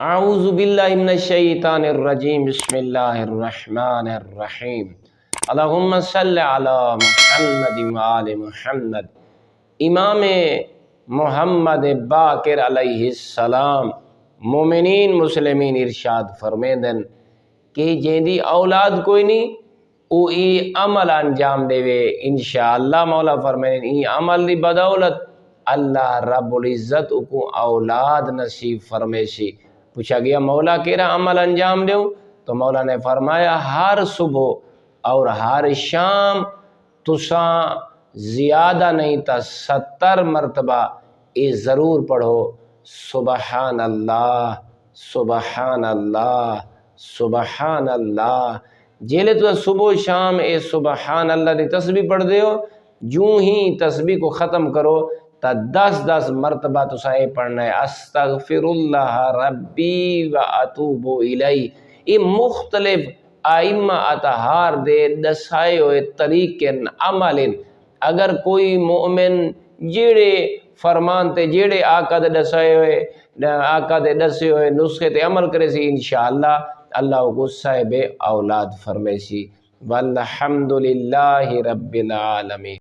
اعوذ باللہ من الشیطان الرجیم، بسم اللہ الرحمن الرحیم، اللہم صلی علی محمد وآل محمد۔ امام محمد باقر علیہ السلام مومنین مسلمین ارشاد فرمیندن کہ جیندی اولاد کوئی نہیں او ای عمل انجام دے وے انشاءاللہ مولا فرمائیں ای عمل دی بدولت اللہ رب العزت کو اولاد نصیب فرمیسی۔ پوچھا گیا مولا کیرا عمل انجام دیوں تو مولا نے فرمایا ہر صبح اور ہر شام تساں زیادہ نہیں تا 70 مرتبہ یہ ضرور پڑھو سبحان اللہ سبحان اللہ سبحان اللہ۔ جیلے تو صبح شام اے سبحان اللہ دی تسبیح پڑھ دیو، جوں ہی تسبیح کو ختم کرو تا 10 مرتبہ تساں اے پڑھنا ہے استغفر اللہ ربی و اتوب الیہ۔ یہ مختلف ائمہ اطہار دے دسائے ہوئے طریقے عمل، اگر کوئی مومن جیڑے فرمان تے جیڑے آقا دے دسے ہوئے نسخے تے عمل کرے سی انشاءاللہ اللہ کو صاحب اولاد فرمے سی۔ والحمدللہ رب العالمین۔